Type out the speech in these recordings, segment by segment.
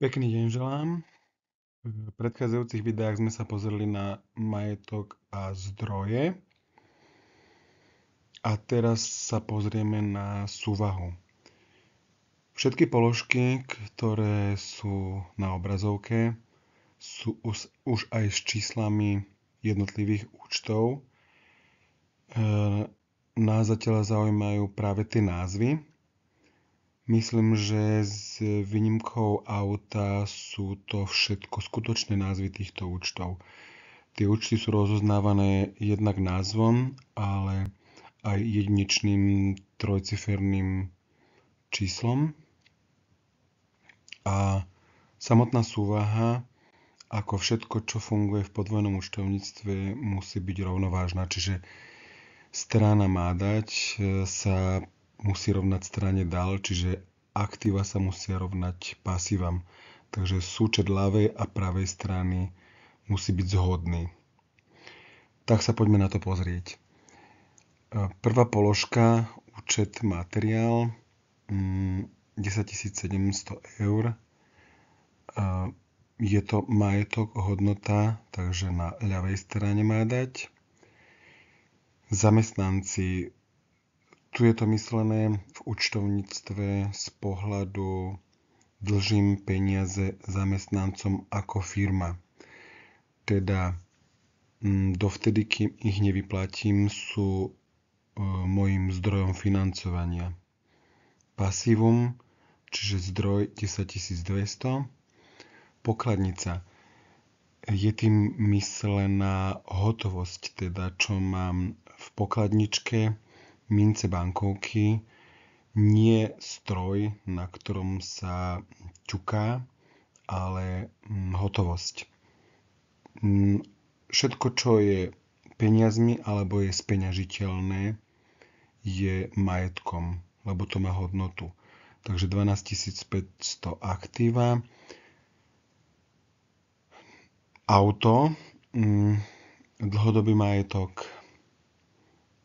Pekný deň želám. V predchádzajúcich videách sme sa pozreli na majetok a zdroje a teraz sa pozrieme na súvahu. Všetky položky, ktoré sú na obrazovke, sú už aj s číslami jednotlivých účtov. Nás zatiaľ zaujímajú práve tie názvy. Myslím, že s výnimkou auta sú to všetko skutočné názvy týchto účtov. Tie účty sú rozoznávané jednak názvom, ale aj jedinečným trojciferným číslom. A samotná súvaha, ako všetko, čo funguje v podvojnom účtovníctve, musí byť rovnovážna. Čiže strana má dať sa musí rovnať strane dal, čiže aktíva sa musia rovnať pasívam. Takže súčet ľavej a pravej strany musí byť zhodný. Tak sa poďme na to pozrieť. Prvá položka, účet materiál, 10 700 eur. Je to majetok, hodnota, takže na ľavej strane má dať. Zamestnanci, tu je to myslené v účtovníctve z pohľadu dlžím peniaze zamestnancom ako firma. Teda dovtedy, kým ich nevyplatím, sú mojím zdrojom financovania. Pasívum, čiže zdroj 10 200. Pokladnica. Je tým myslená hotovosť, teda čo mám v pokladničke, mince bankovky, nie stroj, na ktorom sa ťuká, ale hotovosť. Všetko, čo je peniazmi alebo je speňažiteľné, je majetkom, lebo to má hodnotu. Takže 12 500 aktíva. Auto, dlhodobý majetok,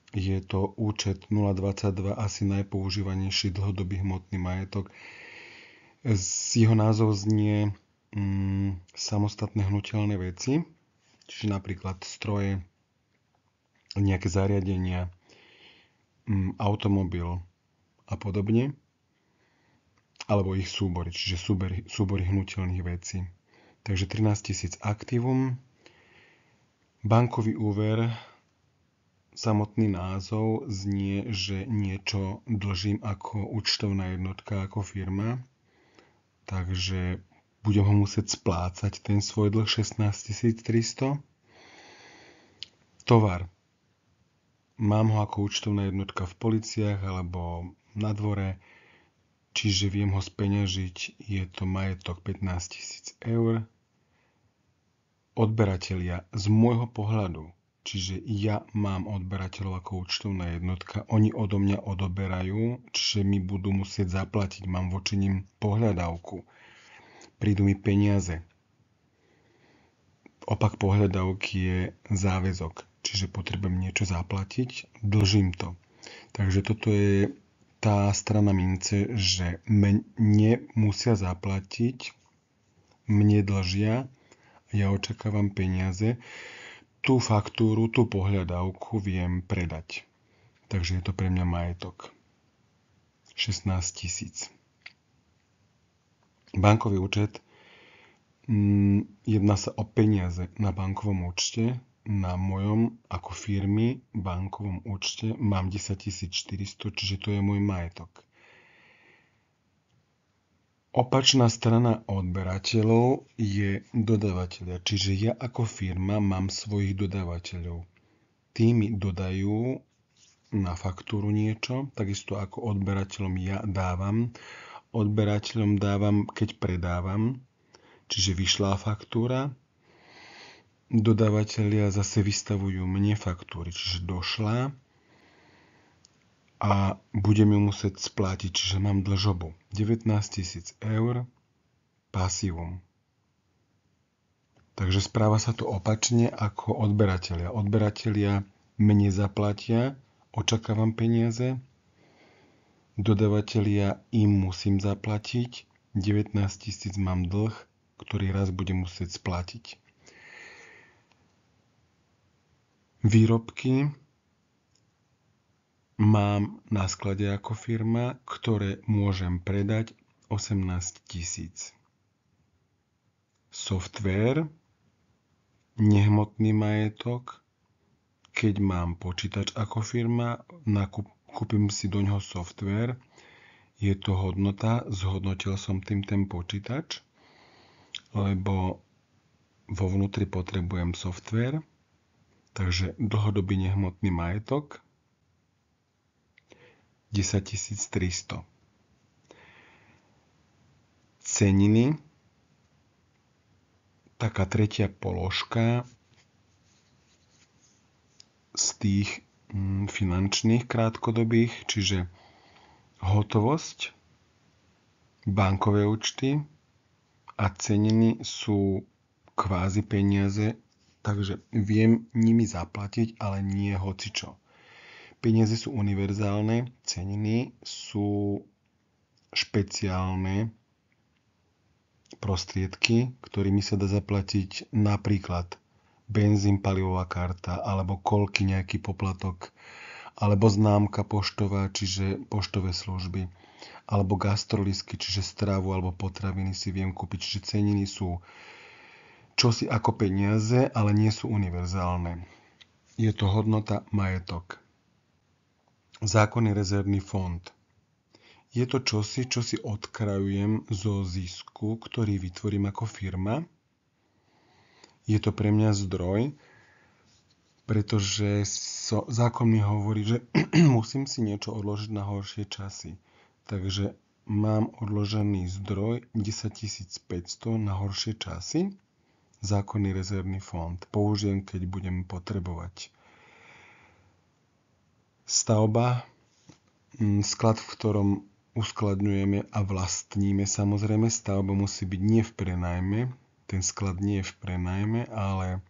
je to účet 022, asi najpoužívanejší dlhodobý hmotný majetok. Z jeho názov znie samostatné hnutelné veci, čiže napríklad stroje, nejaké zariadenia, automobil a podobne, alebo ich súbory, čiže súbory hnutelných vecí. Takže 13 000 aktívum, bankový úver, samotný názov znie, že niečo dlžím ako účtovná jednotka, ako firma, takže budem ho musieť splácať, ten svoj dlh 16 300. Tovar. Mám ho ako účtovná jednotka v policiách alebo na dvore, čiže viem ho speňažiť, je to majetok 15 000 eur. Odberatelia z môjho pohľadu, čiže ja mám odberateľov ako účtovná jednotka, oni odo mňa odoberajú, čiže mi budú musieť zaplatiť, mám voči nim pohľadávku. Prídu mi peniaze. Opak pohľadávky je záväzok, čiže potrebujem niečo zaplatiť, dlžím to. Takže toto je tá strana mince, že mne musia zaplatiť, mne dlžia, ja očakávam peniaze, tú faktúru, tú pohľadávku viem predať. Takže je to pre mňa majetok. 16 000. Bankový účet. Jedná sa o peniaze na bankovom účte. Na mojom ako firmy bankovom účte mám 10 400, čiže to je môj majetok. Opačná strana odberateľov je dodávateľia, čiže ja ako firma mám svojich dodávateľov. Tí mi dodajú na faktúru niečo, takisto ako odberateľom ja dávam. Odberateľom dávam, keď predávam, čiže vyšlá faktúra. Dodávateľia zase vystavujú mne faktúry, čiže došla a budem ju musieť splatiť, čiže mám dlžobu 19 000 eur, pasívum. Takže správa sa to opačne ako odberatelia. Odberatelia mne zaplatia, očakávam peniaze, dodávateľia im musím zaplatiť, 19 000 mám dlh, ktorý raz budem musieť splatiť. Výrobky mám na sklade ako firma, ktoré môžem predať 18 000. Software, nehmotný majetok, keď mám počítač ako firma, kúpim si do ňoho software, je to hodnota, zhodnotil som tým ten počítač, lebo vo vnútri potrebujem software, takže dlhodobý nehmotný majetok 10 300. Ceniny, taká tretia položka z tých finančných krátkodobých, čiže hotovosť, bankové účty a ceniny sú kvázi peniaze, takže viem nimi zaplatiť, ale nie hocičo. Peniaze sú univerzálne, ceniny sú špeciálne prostriedky, ktorými sa dá zaplatiť napríklad benzín, palivová karta, alebo koľky, nejaký poplatok, alebo známka poštová, čiže poštové služby, alebo gastrolisky, čiže stravu alebo potraviny si viem kúpiť. Čiže ceniny sú čosi ako peniaze, ale nie sú univerzálne. Je to hodnota majetok. Zákonný rezervný fond. Je to čosi, čo si odkrajujem zo zisku, ktorý vytvorím ako firma. Je to pre mňa zdroj, pretože zákon mi hovorí, že musím si niečo odložiť na horšie časy. Takže mám odložený zdroj 10 500 na horšie časy. Zákonný rezervný fond. Použijem, keď budem potrebovať. Stavba, sklad, v ktorom uskladňujeme a vlastníme. Samozrejme, stavba musí byť nie v prenajme. Ten sklad nie je v prenajme, ale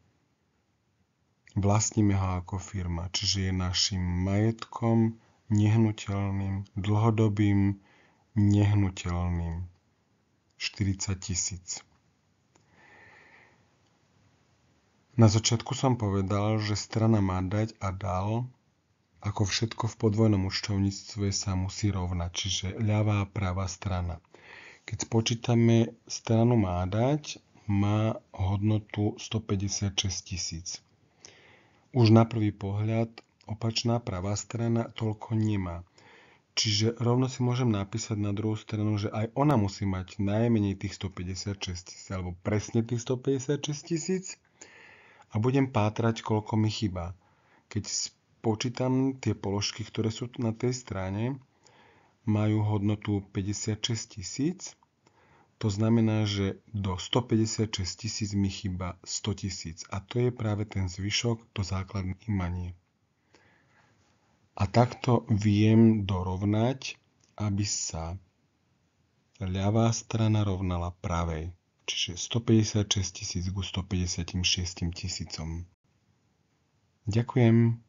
vlastníme ho ako firma, čiže je našim majetkom nehnuteľným, dlhodobým, nehnuteľným. 40 000. Na začiatku som povedal, že strana má dať a dal, ako všetko v podvojnom účtovníctve sa musí rovnať, čiže ľavá a pravá strana. Keď spočítame, stranu má dať, má hodnotu 156 000. Už na prvý pohľad opačná pravá strana toľko nemá. Čiže rovno si môžem napísať na druhú stranu, že aj ona musí mať najmenej tých 156 000 alebo presne tých 156 000 a budem pátrať, koľko mi chýba. Keď spočítam tie položky, ktoré sú na tej strane, majú hodnotu 56 000, to znamená, že do 156 000 mi chýba 100 000 a to je práve ten zvyšok, to základné imanie. A takto viem dorovnať, aby sa ľavá strana rovnala pravej, čiže 156 000 ku 156 000. Ďakujem.